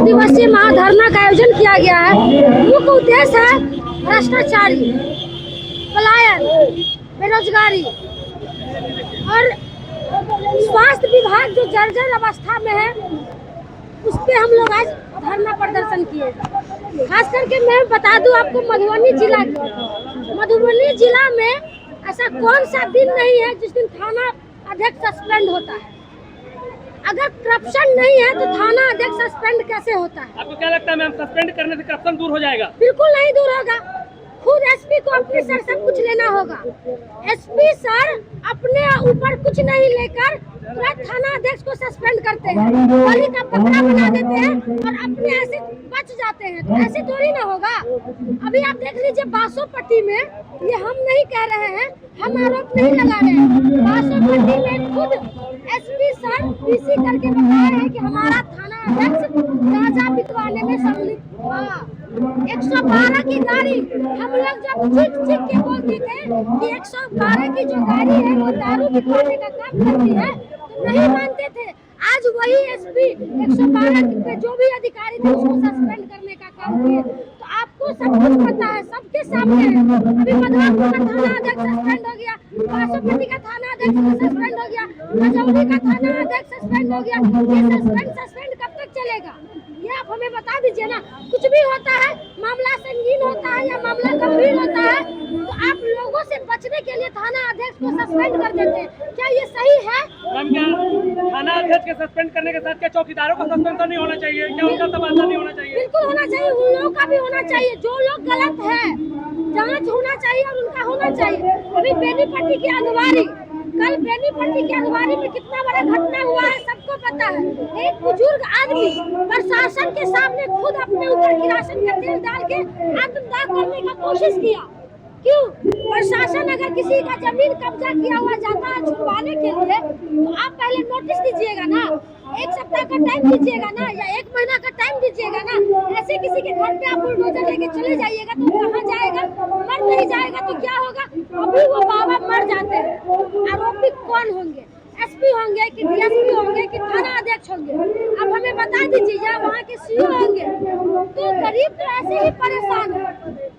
एक दिवसीय महाधरना का आयोजन किया गया है। मुख्य उद्देश्य है भ्रष्टाचारी, पलायन, बेरोजगारी और स्वास्थ्य विभाग जो जर्जर अवस्था में है, उस पे हम लोग आज धरना प्रदर्शन किए। खास करके मैं बता दूं आपको, मधुबनी जिला में ऐसा कौन सा दिन नहीं है जिस दिन थाना अध्यक्ष सस्पेंड होता है। अगर करप्शन नहीं है तो थाना अध्यक्ष सस्पेंड कैसे होता है? आपको क्या लगता है मैम, सस्पेंड करने से करप्शन दूर हो जाएगा? बिल्कुल नहीं दूर होगा। खुद एसपी को अपने सर से कुछ लेना होगा। एसपी सर अपने ऊपर कुछ नहीं लेकर तुरंत थाना अध्यक्ष को सस्पेंड करते हैं, बलि का बकरा बना देते हैं और अपने ऐसे बच जाते हैं। तो ऐसे थोड़ी ना होगा। अभी आप देख लीजिए बासोपट्टी में, ये हम नहीं कह रहे हैं, हम आरोप नहीं लगा रहे हैं, बासोपट्टी में खुद एसपी सर पीसी करके बताए हैं कि हमारा थाना अध्यक्ष गांजा बिकवाने में सम्मिलित हुआ। 112 की गाड़ी, हम लोग जब चीख के बोलते थे कि 112 की जो गाड़ी है वो दारू बिकवाने का काम करती है, तो नहीं मानते थे। आज वही एसपी 112 पे जो भी अधिकारी थे उसको सस्पेंड करने का काम किए। तो आपको सब कुछ पता है, सबके सामने है। अभी मधुबनी का थाना अध्यक्ष सस्पेंड हो गया, बासोपट्टी का थाना अध्यक्ष सस्पेंड हो गया, रजौली का थाना अध्यक्ष सस्पेंड हो गया। ये सस्पेंड कब तक चलेगा? ये आप हमें बता दीजिए ना। कुछ भी होता है, मामला संगीन होता है या मामला गंभीर होता है, तो आप लोगों से बचने के लिए थाना अध्यक्ष को सस्पेंड कर देते हैं। क्या ये सही है? थाना अध्यक्ष के सस्पेंड करने के साथ क्या चौकीदारों का सस्पेंड नहीं होना चाहिए? क्या उनका तबादला नहीं होना चाहिए? बिल्कुल होना चाहिए, उन लोगों का भी होना चाहिए। जो लोग गलत है, जांच होना चाहिए और उनका होना चाहिए। अभी बेनीपट्टी की अगवारी, कल बेनीपट्टी की अगवारी में कितना बड़ा घटना हुआ है सबको पता है। एक बुजुर्ग आदमी प्रशासन के सामने खुद अपने ऊपर किरासन का तेल डाल के आत्मदाह करने का कोशिश किया। क्यों? प्रशासन अगर किसी का जमीन कब्जा किया हुआ जाता है छुड़वाने के लिए, तो आप पहले नोटिस दीजिएगा ना, 1 सप्ताह का टाइम दीजिएगा ना, या 1 महीना का टाइम दीजिएगा ना। ऐसे किसी के घर पे आप बुलडोजर लेके चले जाइएगा तो कहाँ जाएगा? मर नहीं जाएगा तो क्या होगा? अभी वो बाबा मर जाते हैं। आरोपी कौन होंगे? एसपी होंगे कि डीएसपी होंगे कि थाना अध्यक्ष होंगे? आप हमें बता दीजिए, या वहाँ के सीओ होंगे? तो गरीब तो ऐसे ही परेशान है।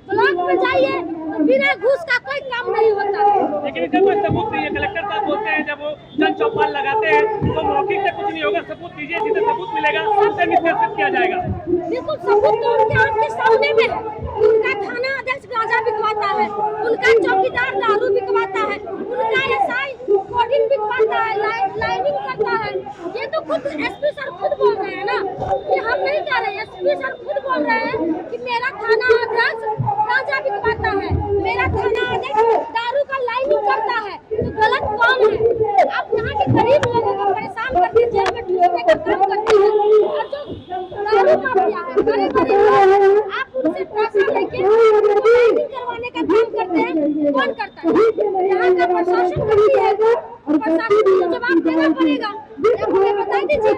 ब्लॉक में जाइए तो बिना घूस का कोई काम नहीं होता। लेकिन इसका कोई सबूत नहीं है। कलेक्टर साहब बोलते हैं जब वो जन चौपाल लगाते हैं तो मौखिक से कुछ नहीं होगा, सबूत दीजिए, जिसे सबूत मिलेगा उससे निष्कासित किया जाएगा। बिल्कुल, सबूत तो उनके आपके सामने में है। उनका थाना अध्यक्ष गांजा बिकवाता है, उनका चौकीदार दारू बिकवाता है, उनका एसआई कोडिंग बिकवाता है, लाइनिंग करता है। ये तो खुद एसपी सर खुद बोल रहे हैं ना, ये हम नहीं कह रहे। एसपी सर खुद बोल रहे हैं कि मेरा थाना अध्यक्ष गांजा बिकवाता है, मेरा थाना अध्यक्ष दारू का लाइनिंग करता है। तो गलत कौन है? आप यहाँ के गरीब लोगों को परेशान करके जेल में ठूसने का काम करते हैं, और जो दारू माफिया है, बड़े लोग, आप उनसे पैसा लेके लाइनिंग करवाने का काम करते हैं। कौन करता है? यहाँ का प्रशासन करती है, और प्रशासन को जवाब देना पड़ेगा। आप हमें बता दीजिए,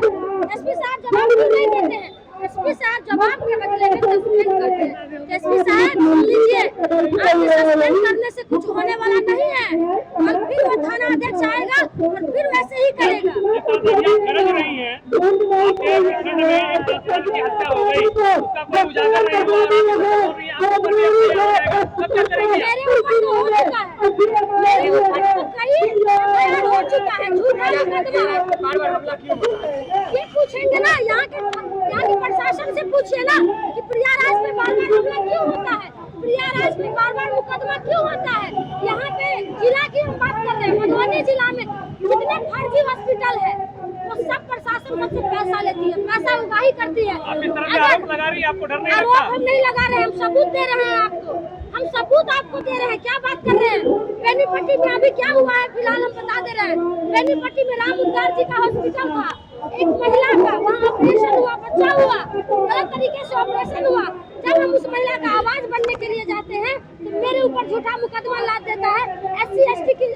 एसपी साहब जवाब क्यों नहीं देते हैं? एसपी साहब जवाब के बदले में सस्पेंड करते हैं। एसपी साहब सुन लीजिए, आपके सस्पेंड करने से कुछ होने वाला नहीं है। और फिर वो थाना अध्यक्ष आएगा और फिर वैसे ही करेगा। गरज रही है, आपके प्रखंड में एक 10 साल की हत्या हो गई, उसका कोई उजागर नहीं हुआ, आपको पर भी हो जाएगा, सब क्या करेंगे? मेरे ऊपर तो हो चुका है, मेरे ऊपर तो कई एफआईआर हो चुका है, झूठा मुकदमा है। बार-बार हमला क्यों होता है? ये पूछेंगे ना, यहाँ के प्रशासन से पूछिए ना कि प्रयागराज में बार-बार हमला क्यों होता है, प्रयागराज में बार-बार मुकदमा क्यों होता है। यहाँ पे जिला की हम बात कर रहे हैं, मधुबनी जिला में जितने फर्जी हॉस्पिटल है वो सब प्रशासन सबसे पैसा लेती है, पैसा उगाही करती है। आप इस तरह के आरोप लगा रही है, आपको डर नहीं आरोप लगता? हम नहीं लगा रहे हैं, हम सबूत दे रहे हैं आपको। हम सबूत आपको दे रहे हैं, क्या बात कर रहे हैं? बेनीपट्टी में अभी क्या हुआ है फिलहाल हम बता दे रहे हैं। बेनीपट्टी में राम उद्धार जी का हॉस्पिटल था, एक महिला का वहाँ ऑपरेशन हुआ, बच्चा हुआ, गलत तरीके से ऑपरेशन हुआ। जब हम उस महिला का आवाज बनने के लिए जाते हैं तो मेरे ऊपर झूठा मुकदमा लाद देता है। SC ST की